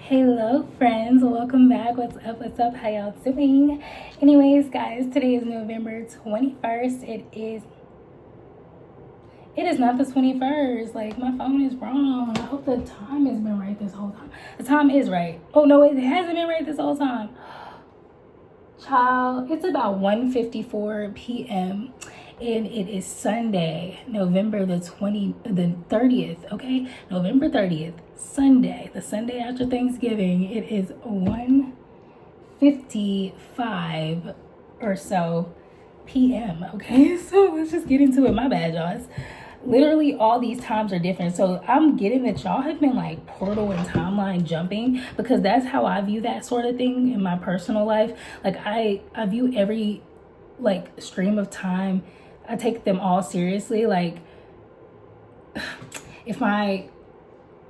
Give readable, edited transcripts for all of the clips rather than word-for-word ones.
Hello friends, welcome back. What's up, how y'all doing? Anyways guys, today is November 21st. It is not the 21st. Like, my phone is wrong. I hope the time has been right this whole time. The time is right. Oh no, it hasn't been right this whole time. Child, it's about 1:54 p.m. and it is Sunday, November the 30th, okay? November 30th, Sunday, the Sunday after Thanksgiving. It is 1:55 or so p.m., okay? So let's just get into it. My bad, y'all. Literally all these times are different, so I'm getting that y'all have been like portal and timeline jumping, because that's how I view that sort of thing in my personal life. Like, I view every like stream of time, I take them all seriously. Like, if my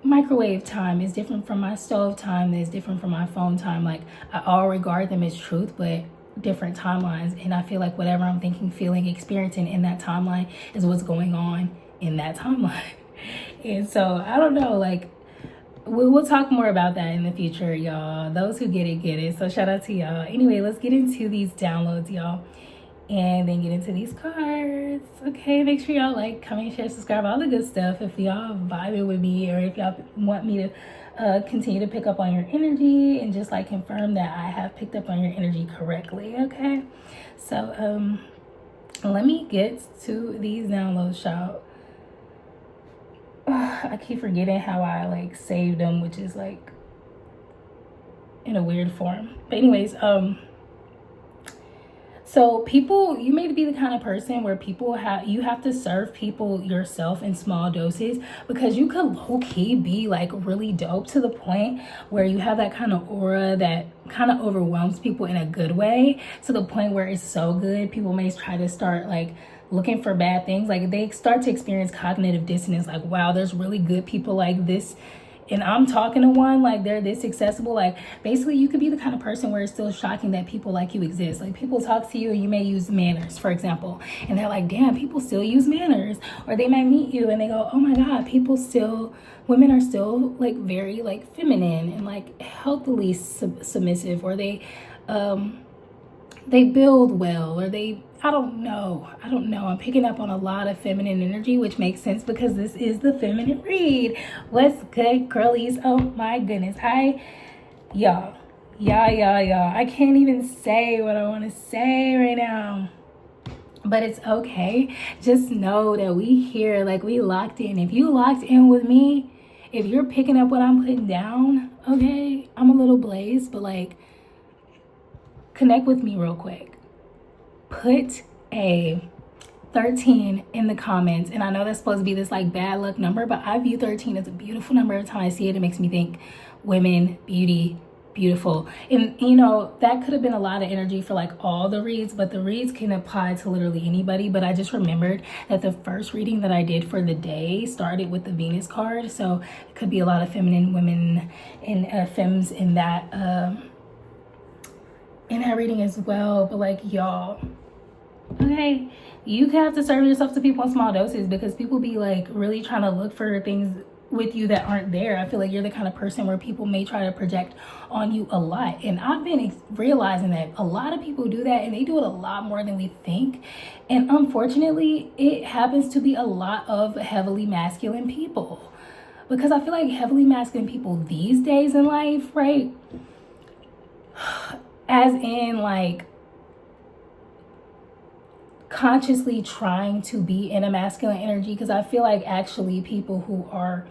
microwave time is different from my stove time, is different from my phone time, like, I all regard them as truth, but different timelines. And I feel like whatever I'm thinking, feeling, experiencing in that timeline is what's going on in that timeline. And so I don't know, like, we'll talk more about that in the future, y'all. Those who get it. So shout out to y'all. Anyway, let's get into these downloads, y'all, and then get into these cards. Okay, make sure y'all like, comment, share, subscribe, all the good stuff. If y'all vibing with me, or if y'all want me to continue to pick up on your energy and just like confirm that I have picked up on your energy correctly. Okay, so let me get to these downloads, y'all. I keep forgetting how I like saved them, which is like in a weird form. But anyways, so people, you may be the kind of person where you have to serve people yourself in small doses, because you could low-key be like really dope to the point where you have that kind of aura that kind of overwhelms people in a good way, to the point where it's so good people may try to start like looking for bad things. Like, they start to experience cognitive dissonance, like, wow, there's really good people like this, and I'm talking to one, like, they're this accessible. Like, basically you could be the kind of person where it's still shocking that people like you exist. Like, people talk to you and you may use manners, for example, and they're like, damn, people still use manners. Or they might meet you and they go, oh my god, women are still like very like feminine and like healthily submissive, or they build well, or I don't know. I'm picking up on a lot of feminine energy, which makes sense because this is the feminine read. What's good, girlies? Oh my goodness. Y'all. I can't even say what I want to say right now, but it's okay. Just know that we here, like, we locked in. If you locked in with me, if you're picking up what I'm putting down, okay, I'm a little blazed, but like, connect with me real quick. Put a 13 in the comments. And I know that's supposed to be this like bad luck number, but I view 13 as a beautiful number. Every time I see it, it makes me think women, beauty, beautiful. And you know, that could have been a lot of energy for like all the reads, but the reads can apply to literally anybody. But I just remembered that the first reading that I did for the day started with the Venus card, so it could be a lot of feminine women and femmes in that reading as well. But like, y'all, okay, you have to serve yourself to people in small doses, because people be like really trying to look for things with you that aren't there. I feel like you're the kind of person where people may try to project on you a lot, and I've been realizing that a lot of people do that, and they do it a lot more than we think. And unfortunately, it happens to be a lot of heavily masculine people, because I feel like heavily masculine people these days in life, right, as in like consciously trying to be in a masculine energy, because I feel like actually people who are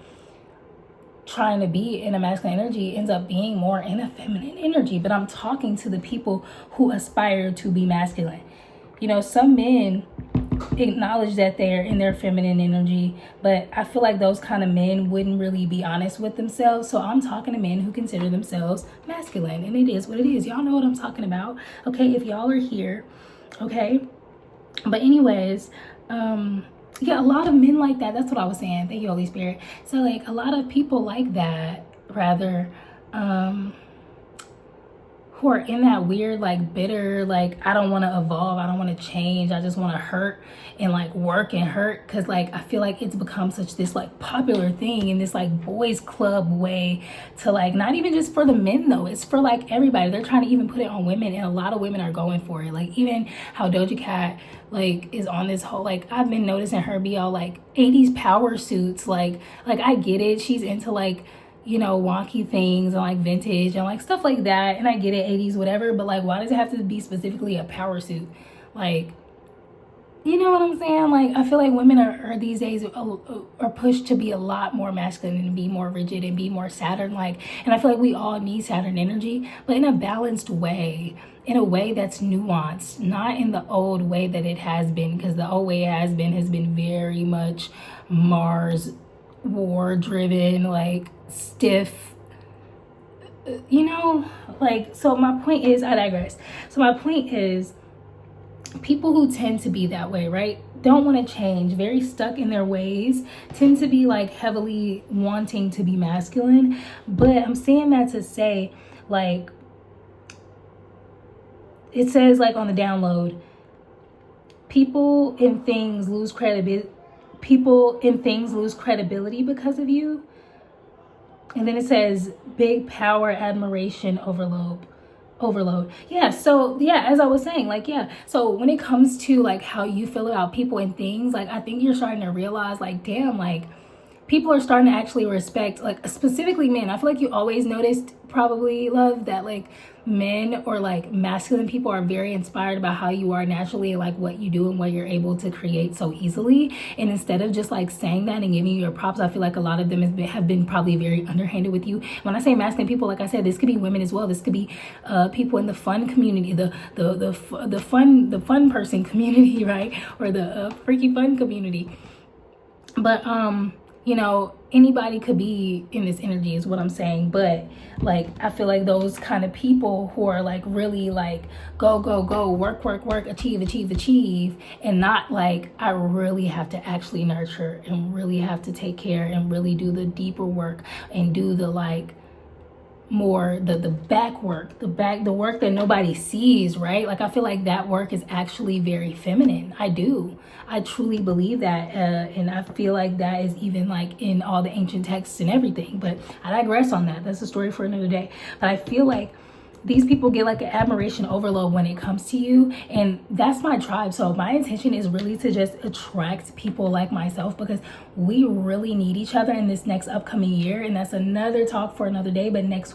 trying to be in a masculine energy ends up being more in a feminine energy. But I'm talking to the people who aspire to be masculine. You know, some men acknowledge that they're in their feminine energy, but I feel like those kind of men wouldn't really be honest with themselves. So I'm talking to men who consider themselves masculine, and it is what it is. Y'all know what I'm talking about, okay, if y'all are here, okay? But anyways, yeah, a lot of men like that. That's what I was saying. Thank you, Holy Spirit. So like, a lot of people like that, rather, who are in that weird, like bitter, like I don't want to evolve, I don't want to change, I just want to hurt and like work and hurt, because like I feel like it's become such this like popular thing in this like boys club way to like, not even just for the men though, it's for like everybody. They're trying to even put it on women, and a lot of women are going for it. Like even how Doja Cat like is on this whole, like I've been noticing her be all like 80s power suits, like I get it, she's into like, you know, wonky things and like vintage and like stuff like that, and I get it, 80s whatever, but like why does it have to be specifically a power suit? Like, you know what I'm saying? Like I feel like women are these days are pushed to be a lot more masculine and be more rigid and be more Saturn like, and I feel like we all need Saturn energy, but in a balanced way, in a way that's nuanced, not in the old way that it has been, because the old way it has been very much Mars war driven, like stiff, you know, like. So my point is, I digress. So my point is, people who tend to be that way, right, don't want to change, very stuck in their ways, tend to be like heavily wanting to be masculine. But I'm saying that to say, like, it says like on the download, people in things lose credibility because of you. And then it says big power, admiration, overload. Yeah, so yeah, as I was saying, like, yeah, so when it comes to like how you feel about people and things, like I think you're starting to realize, like, damn, like people are starting to actually respect, like specifically men. I feel like you always noticed, probably, love, that like men or like masculine people are very inspired about how you are naturally, like what you do and what you're able to create so easily. And instead of just like saying that and giving you your props, I feel like a lot of them have been probably very underhanded with you. When I say masculine people, like I said, this could be women as well. This could be people in the fun community, the fun person community, right? Or the freaky fun community. But you know, anybody could be in this energy is what I'm saying. But like I feel like those kind of people who are like really like go work, achieve, and not like I really have to actually nurture and really have to take care and really do the deeper work and do the like more the back work, the work that nobody sees, right? Like I feel like that work is actually very feminine. I truly believe that, and I feel like that is even like in all the ancient texts and everything. But I digress on that. That's a story for another day. But I feel like these people get like an admiration overload when it comes to you, and that's my tribe. So my intention is really to just attract people like myself, because we really need each other in this next upcoming year. And that's another talk for another day. But next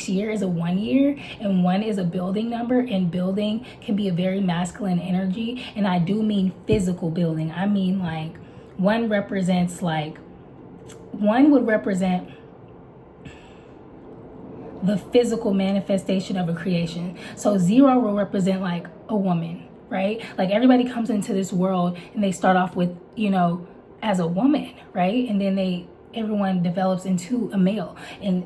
year is a 1 year, and 1 is a building number, and building can be a very masculine energy. And I do mean physical building. I mean like 1 represents like 1 would represent the physical manifestation of a creation. So 0 will represent like a woman, right? Like everybody comes into this world and they start off with, you know, as a woman, right? And then everyone develops into a male, and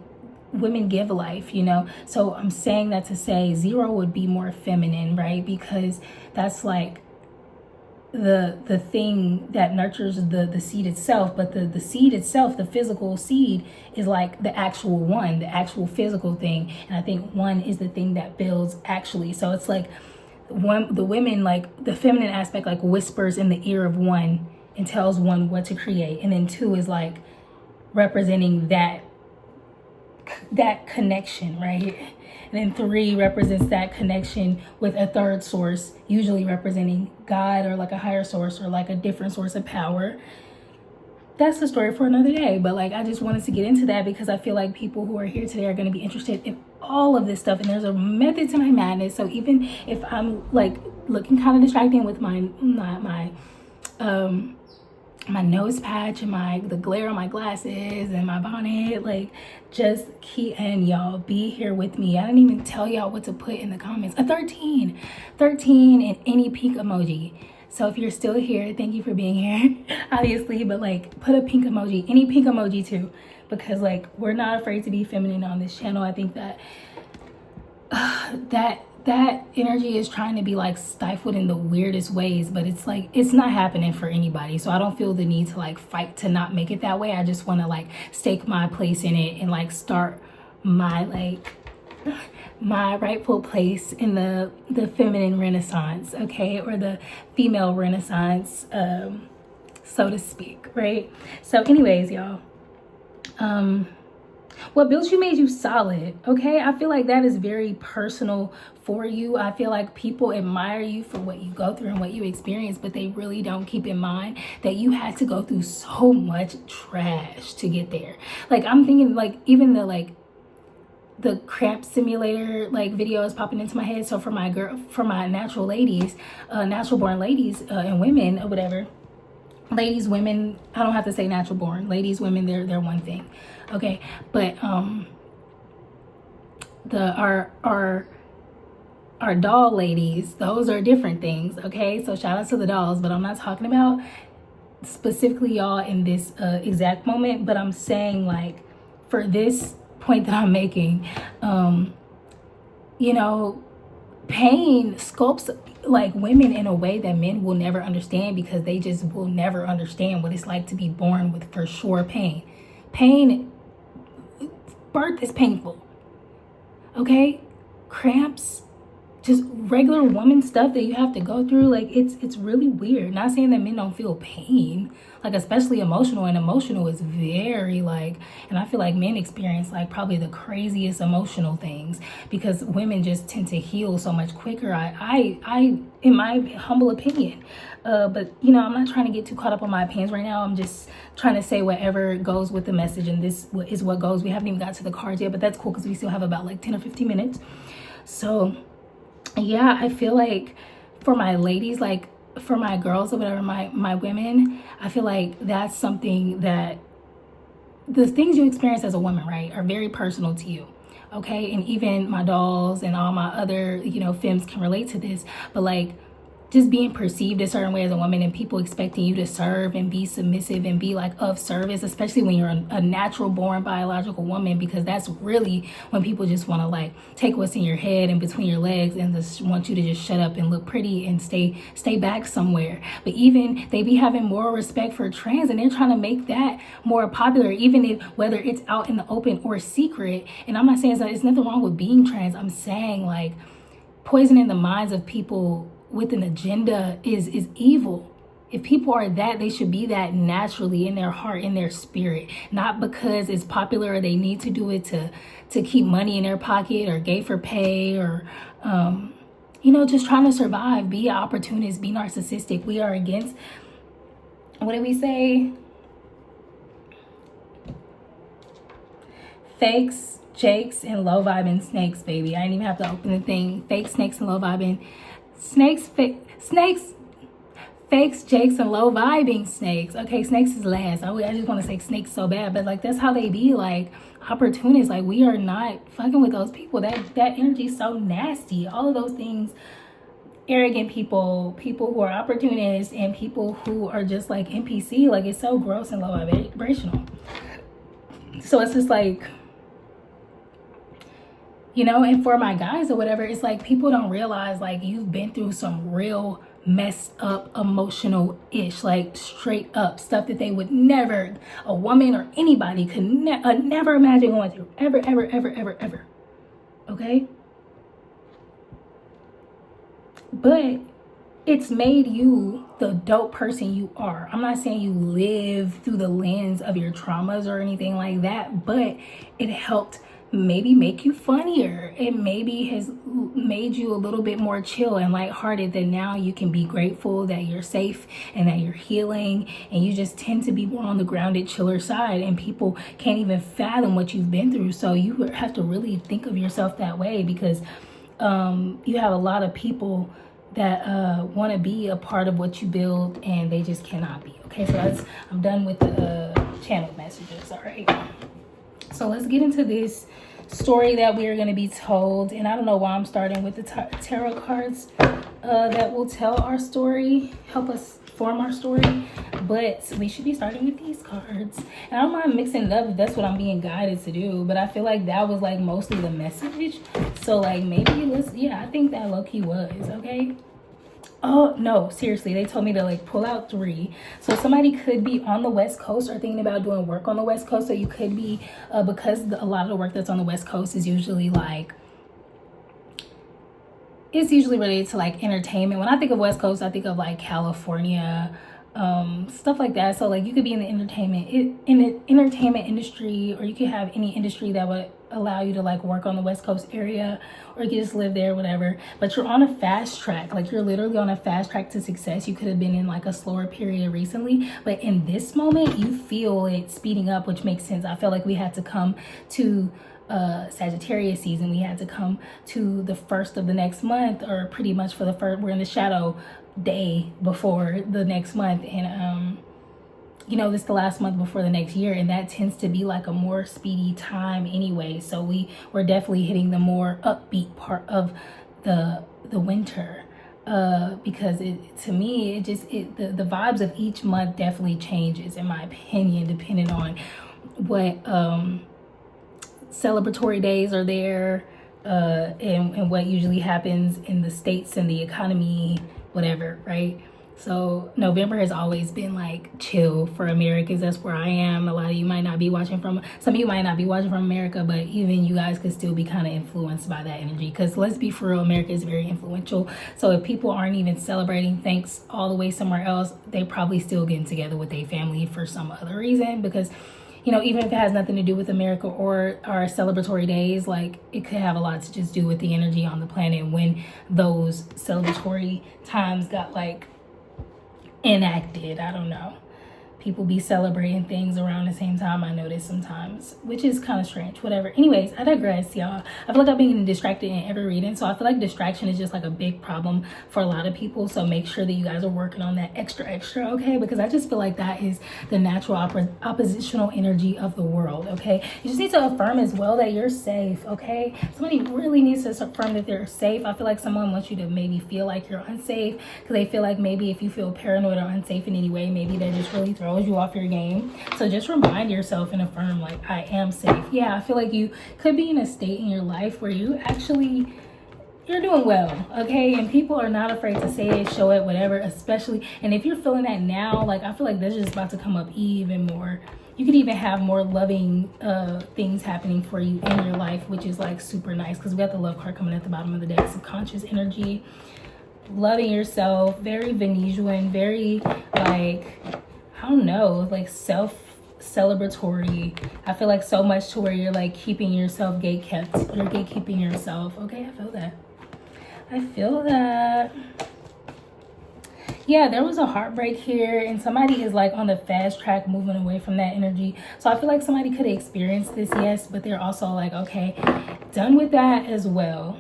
women give life, you know? So I'm saying that to say 0 would be more feminine, right? Because that's like the thing that nurtures the seed itself. But the seed itself, the physical seed, is like the actual 1, the actual physical thing. And I think 1 is the thing that builds actually. So it's like the women, like the feminine aspect, like whispers in the ear of 1 and tells 1 what to create. And then 2 is like representing that connection, right? And then 3 represents that connection with a 3rd source, usually representing God or like a higher source or like a different source of power. That's the story for another day. But like I just wanted to get into that because I feel like people who are here today are going to be interested in all of this stuff, and there's a method to my madness. So even if I'm like looking kind of distracting with my nose patch and the glare on my glasses and my bonnet, like just key in, y'all. Be here with me. I didn't even tell y'all what to put in the comments. A 13 and any pink emoji. So if you're still here, thank you for being here, obviously, but like put a pink emoji, any pink emoji too, because like we're not afraid to be feminine on this channel. I think that that energy is trying to be like stifled in the weirdest ways, but it's like it's not happening for anybody. So I don't feel the need to like fight to not make it that way. I just want to like stake my place in it and like start my like my rightful place in the feminine renaissance, okay, or the female renaissance, so to speak, right? So anyways, y'all, what built you made you solid, okay? I feel like that is very personal for you. I feel like people admire you for what you go through and what you experience, but they really don't keep in mind that you had to go through so much trash to get there. Like, I'm thinking, like, even the cramp simulator like video is popping into my head. So for my natural ladies, natural born ladies, and women or whatever, ladies, women, I don't have to say natural born, ladies, women, they're one thing, okay? But our doll ladies, those are different things, okay? So shout out to the dolls, but I'm not talking about specifically y'all in this exact moment, but I'm saying, like, for this point that I'm making, you know, pain sculpts like women in a way that men will never understand, because they just will never understand what it's like to be born with, for sure, pain. Birth is painful, okay? Cramps, just regular woman stuff that you have to go through, like, it's really weird. Not saying that men don't feel pain, like, especially emotional, and emotional is very, like, and I feel like men experience like probably the craziest emotional things, because women just tend to heal so much quicker, I in my humble opinion. But you know, I'm not trying to get too caught up on my opinions right now. I'm just trying to say whatever goes with the message, and this is what goes. We haven't even got to the cards yet, but that's cool because we still have about like 10 or 15 minutes. So yeah, I feel like for my ladies, like for my girls or whatever, my women, I feel like that's something that the things you experience as a woman, right, are very personal to you, okay? And even my dolls and all my other, you know, femmes can relate to this, but like, just being perceived a certain way as a woman, and people expecting you to serve and be submissive and be like of service, especially when you're a natural born biological woman, because that's really when people just want to like take what's in your head and between your legs and just want you to just shut up and look pretty and stay back somewhere. But even they be having more respect for trans, and they're trying to make that more popular, even if whether it's out in the open or secret. And I'm not saying that it's nothing wrong with being trans. I'm saying like poisoning the minds of people with an agenda is evil. If people are that, they should be that naturally in their heart, in their spirit, not because it's popular or they need to do it to keep money in their pocket or gay for pay or you know, just trying to survive. Be an opportunist, be narcissistic. We are against, what did we say? Fakes, jakes, and low vibing snakes, baby. I didn't even have to open the thing. Fake snakes and low vibing snakes, fakes, jakes, and low vibing snakes. Okay, snakes is last. I just want to say snakes so bad, but like that's how they be, like opportunists. Like, we are not fucking with those people. That energy is so nasty. All of those things, arrogant people who are opportunists, and people who are just like NPC, like it's so gross and low vibrational. So it's just like, you know, and for my guys or whatever, it's like people don't realize like you've been through some real messed up emotional ish, like straight up stuff that they would never, a woman or anybody could never imagine going through, ever. Okay? But it's made you the dope person you are. I'm not saying you live through the lens of your traumas or anything like that, but it helped maybe make you funnier. It maybe has made you a little bit more chill and lighthearted, that now you can be grateful that you're safe and that you're healing, and you just tend to be more on the grounded, chiller side, and people can't even fathom what you've been through. So you have to really think of yourself that way, because you have a lot of people that want to be a part of what you build, and they just cannot be. Okay, so I'm done with the channel messages. All right, so let's get into this story that we are going to be told. And I don't know why I'm starting with the tarot cards that will tell our story, help us form our story, but we should be starting with these cards. And I don't mind mixing it up if that's what I'm being guided to do, but I feel like that was like mostly the message. So like maybe I think that low-key was, okay? Oh no, seriously, they told me to like pull out 3. So somebody could be on the West Coast or thinking about doing work on the West Coast. So you could be, because a lot of the work that's on the West Coast is usually like it's usually related to like entertainment. When I think of West Coast, I think of like California, stuff like that. So like you could be in the entertainment industry, or you could have any industry that would allow you to like work on the West Coast area, or you could just live there, whatever. But you're on a fast track. Like you're literally on a fast track to success. You could have been in like a slower period recently, but in this moment you feel it speeding up, which makes sense. I feel like we had to come to Sagittarius season. We had to come to the first of the next month, or pretty much for the first, we're in the shadow day before the next month, and you know, this is the last month before the next year, and that tends to be like a more speedy time anyway. So we're definitely hitting the more upbeat part of the winter, because to me the vibes of each month definitely changes, in my opinion, depending on what celebratory days are there, and what usually happens in the states and the economy, whatever, right? So November has always been like chill for Americans. That's where I am. A lot of you might not be watching from, some of you might not be watching from America, but even you guys could still be kind of influenced by that energy, because let's be for real, America is very influential. So if people aren't even celebrating thanks all the way somewhere else, they probably still getting together with their family for some other reason, because you know, even if it has nothing to do with America or our celebratory days, like it could have a lot to just do with the energy on the planet when those celebratory times got like enacted. I don't know. People be celebrating things around the same time, I notice sometimes, which is kind of strange. Whatever. Anyways, I digress, y'all. I feel like I've been distracted in every reading, so I feel like distraction is just like a big problem for a lot of people. So make sure that you guys are working on that extra, okay? Because I just feel like that is the natural oppositional energy of the world, okay? You just need to affirm as well that you're safe, okay? Somebody really needs to affirm that they're safe. I feel like someone wants you to maybe feel like you're unsafe, because they feel like maybe if you feel paranoid or unsafe in any way, maybe they're just really throws you off your game. So just remind yourself and affirm, like, I am safe. Yeah, I feel like you could be in a state in your life where you're doing well, okay? And people are not afraid to say it, show it, whatever, especially, and if you're feeling that now, like, I feel like that's just about to come up even more. You could even have more loving things happening for you in your life, which is like super nice, because we got the love card coming at the bottom of the deck. Subconscious energy, loving yourself, very Venezuelan, very like, I don't know, like self-celebratory. I feel like so much to where you're like keeping yourself gatekept. You're gatekeeping yourself. Okay, I feel that. I feel that. Yeah, there was a heartbreak here, and somebody is like on the fast track moving away from that energy. So I feel like somebody could experience this, yes, but they're also like, okay, done with that as well.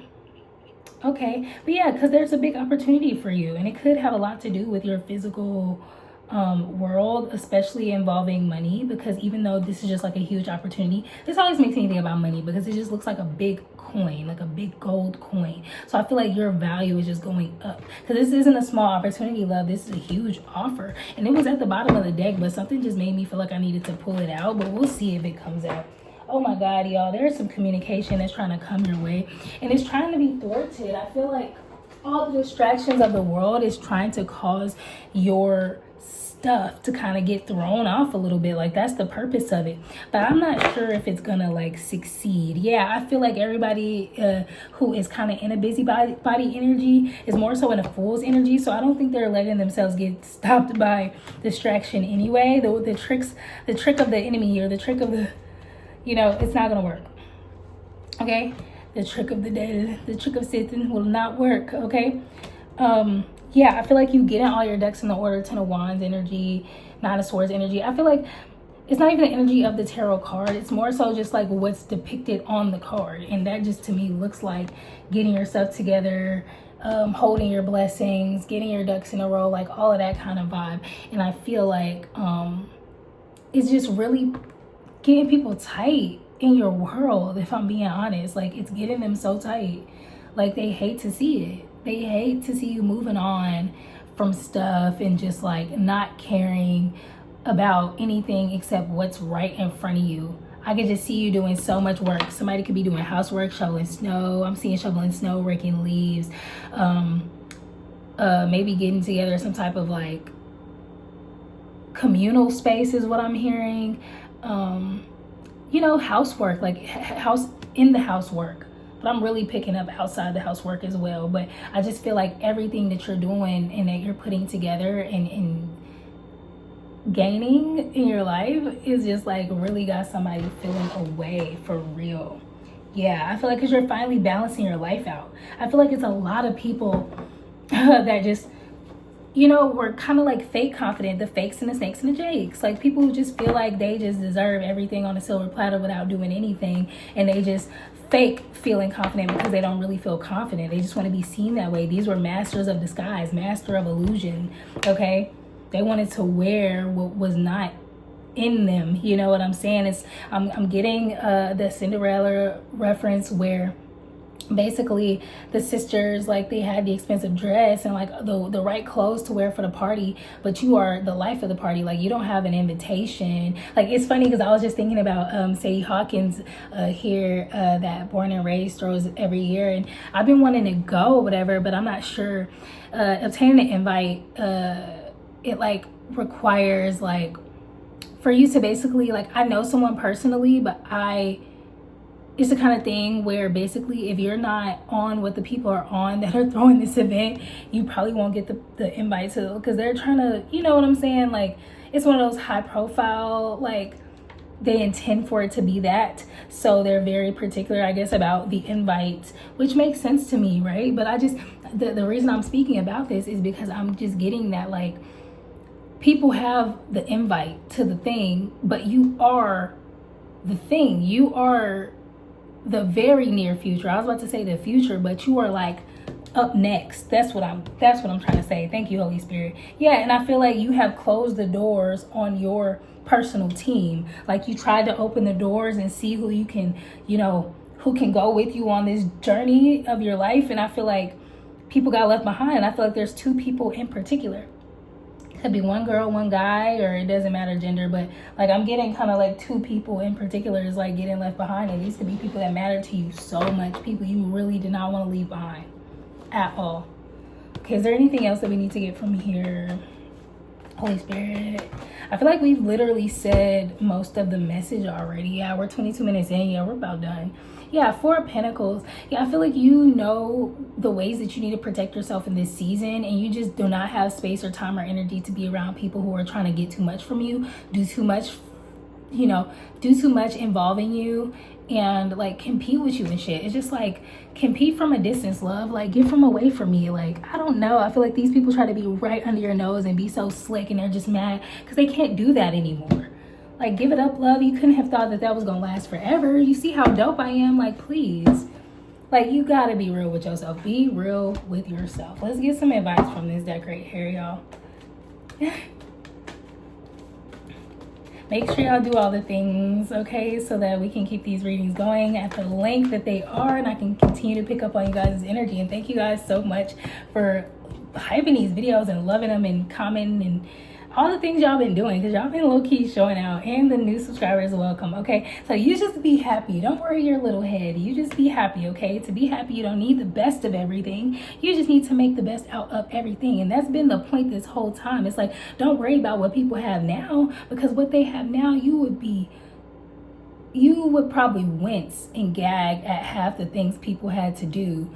Okay, but yeah, because there's a big opportunity for you, and it could have a lot to do with your physical world, especially involving money, because even though this is just like a huge opportunity, this always makes me think about money, because it just looks like a big coin, like a big gold coin. So I feel like your value is just going up, because this isn't a small opportunity, love. This is a huge offer, and it was at the bottom of the deck, but something just made me feel like I needed to pull it out, but we'll see if it comes out. Oh my God, y'all, there's some communication that's trying to come your way, and it's trying to be thwarted. I feel like all the distractions of the world is trying to cause your stuff to kind of get thrown off a little bit. Like, that's the purpose of it, but I'm not sure if it's gonna like succeed. Yeah, I feel like everybody who is kind of in a busybody energy is more so in a fool's energy, so I don't think they're letting themselves get stopped by distraction anyway. The trick of the enemy, or the trick of the, you know, it's not gonna work, okay? The trick of the devil, the trick of Satan will not work, okay? Yeah, I feel like you getting all your decks in the order. Ten of Wands energy, Nine of Swords energy. I feel like it's not even the energy of the tarot card. It's more so just like what's depicted on the card. And that just to me looks like getting yourself together, holding your blessings, getting your ducks in a row, like all of that kind of vibe. And I feel like it's just really getting people tight in your world, if I'm being honest. Like, it's getting them so tight. Like, they hate to see it. They hate to see you moving on from stuff and just like not caring about anything except what's right in front of you. I could just see you doing so much work. Somebody could be doing housework, shoveling snow. I'm seeing shoveling snow, raking leaves, maybe getting together some type of like communal space is what I'm hearing. You know, housework, like house in the housework. but I'm really picking up outside the house work as well. But I just feel like everything that you're doing and that you're putting together and gaining in your life is just like really got somebody feeling away for real. Yeah, I feel like because you're finally balancing your life out. I feel like it's a lot of people that just, you know, we're kind of like fake confident, the fakes and the snakes and the jakes. Like people who just feel like they just deserve everything on a silver platter without doing anything. And they just fake feeling confident because they don't really feel confident. They just want to be seen that way. These were masters of disguise, master of illusion, okay? They wanted to wear what was not in them. You know what I'm saying? I'm getting the Cinderella reference where basically the sisters, like, they had the expensive dress and like the right clothes to wear for the party, but you are the life of the party. Like, you don't have an invitation. Like, it's funny because I was just thinking about Sadie Hawkins here that Born and Raised throws every year, and I've been wanting to go or whatever, but I'm not sure. Obtaining an invite, it like requires like for you to basically, like, I know someone personally, but it's the kind of thing where basically if you're not on what the people are on that are throwing this event, you probably won't get the invite to, because they're trying to, you know what I'm saying? Like, it's one of those high profile, like, they intend for it to be that. So they're very particular, I guess, about the invite, which makes sense to me, right? But I just, the reason I'm speaking about this is because I'm just getting that, like, people have the invite to the thing, but you are the thing. You are the very near future. I was about to say the future, but you are like up next. That's what I'm trying to say. Thank you, Holy Spirit. Yeah, and I feel like you have closed the doors on your personal team. Like, you tried to open the doors and see who you can, you know, who can go with you on this journey of your life. And I feel like people got left behind. I feel like there's two people in particular. Could be one girl, one guy, or it doesn't matter gender, but like I'm getting kind of like two people in particular is like getting left behind. It needs to be people that matter to you so much, people you really did not want to leave behind at all. Okay, is there anything else that we need to get from here? Holy Spirit. I feel like we've literally said most of the message already. Yeah, we're 22 minutes in. Yeah, we're about done. Yeah, Four of Pentacles. Yeah, I feel like you know the ways that you need to protect yourself in this season, and you just do not have space or time or energy to be around people who are trying to get too much from you, do too much, you know, do too much involving you and like compete with you and shit. It's just like, compete from a distance, love. Like, get from away from me. Like, I don't know. I feel like these people try to be right under your nose and be so slick, and they're just mad because they can't do that anymore. Like, give it up, love. You couldn't have thought that was gonna last forever. You see how dope I am? Like, please. Like, you gotta be real with yourself. Be real with yourself. Let's get some advice from this decorate here, y'all. Make sure y'all do all the things, okay, so that we can keep these readings going at the length that they are, and I can continue to pick up on you guys' energy. And thank you guys so much for hyping these videos and loving them and commenting and all the things y'all been doing, because y'all been low-key showing out, and the new subscribers, welcome. Okay, so you just be happy. Don't worry your little head. You just be happy. Okay, to be happy, you don't need the best of everything. You just need to make the best out of everything. And that's been the point this whole time. It's like, don't worry about what people have now, because what they have now, you would probably wince and gag at half the things people had to do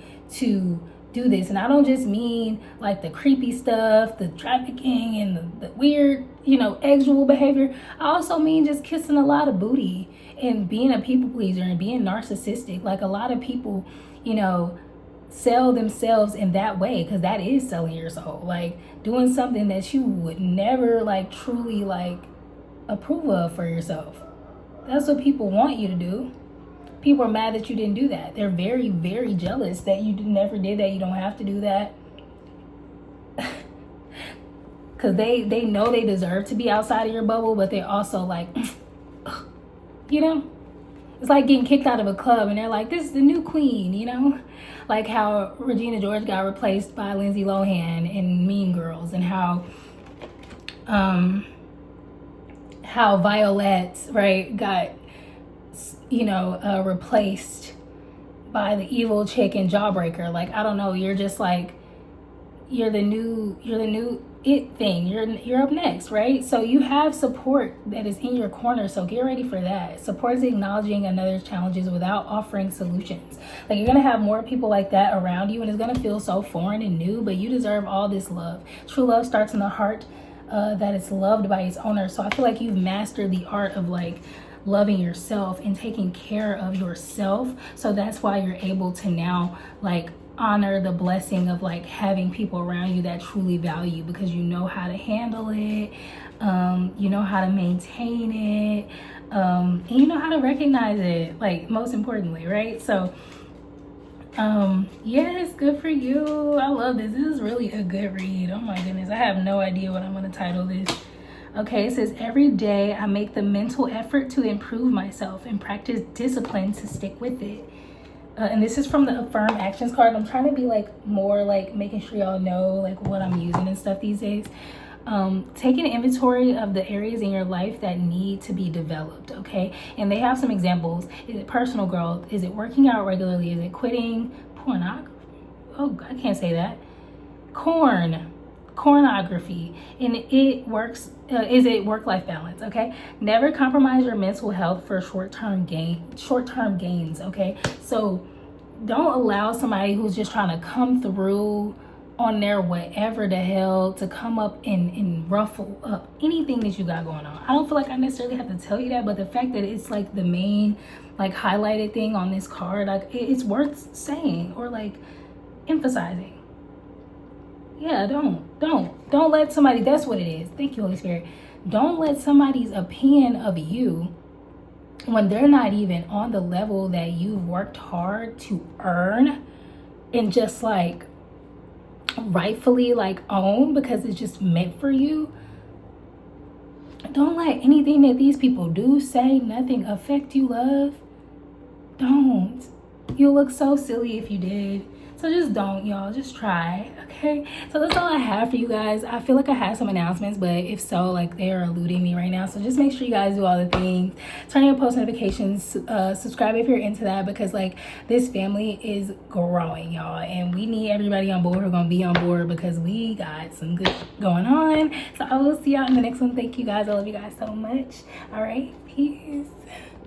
this. And I don't just mean like the creepy stuff, the trafficking and the weird, you know, sexual behavior. I also mean just kissing a lot of booty and being a people pleaser and being narcissistic. Like, a lot of people, you know, sell themselves in that way, because that is selling your soul. Like, doing something that you would never like truly like approve of for yourself. That's what people want you to do. People are mad that you didn't do that. They're very, very jealous that you never did that. You don't have to do that. Because they know they deserve to be outside of your bubble, but they're also like, you know? It's like getting kicked out of a club and they're like, this is the new queen, you know? Like how Regina George got replaced by Lindsay Lohan in Mean Girls, and how Violet, right, got, you know, replaced by the evil chick in Jawbreaker. Like, I don't know, you're just like, you're the new it thing. You're up next, right? So you have support that is in your corner, so get ready for that. Support is acknowledging another's challenges without offering solutions. Like, you're gonna have more people like that around you, and it's gonna feel so foreign and new, but you deserve all this love. True love starts in the heart, that is loved by its owner. So I feel like you've mastered the art of like loving yourself and taking care of yourself. So that's why you're able to now like honor the blessing of like having people around you that truly value you, because you know how to handle it, you know how to maintain it, and you know how to recognize it, like, most importantly, right? So yes, good for you. I love this. This is really a good read. Oh my goodness, I have no idea what I'm going to title this. Okay, it says, every day I make the mental effort to improve myself and practice discipline to stick with it. And this is from the Affirm Actions card. I'm trying to be like more like making sure y'all know like what I'm using and stuff these days. Take an inventory of the areas in your life that need to be developed, okay? And they have some examples. Is it personal growth? Is it working out regularly? Is it quitting pornography? Oh, I can't say that. Pornography. And it works. Is it work-life balance? Okay. Never compromise your mental health for short-term gains. Okay. So don't allow somebody who's just trying to come through on their whatever the hell to come up and ruffle up anything that you got going on. I don't feel like I necessarily have to tell you that, but the fact that it's like the main like highlighted thing on this card, like it's worth saying or like emphasizing. Yeah, don't let somebody, that's what it is. Thank you, Holy Spirit. Don't let somebody's opinion of you, when they're not even on the level that you've worked hard to earn and just like rightfully like own because it's just meant for you. Don't let anything that these people do, say, nothing affect you, love. Don't. You'll look so silly if you did. So just don't, y'all. Just try, okay? So that's all I have for you guys. I feel like I had some announcements, but if so, like, they are eluding me right now. So just make sure you guys do all the things. Turn on your post notifications. Subscribe if you're into that, because, like, this family is growing, y'all. And we need everybody on board who are going to be on board, because we got some good going on. So I will see y'all in the next one. Thank you, guys. I love you guys so much. All right? Peace.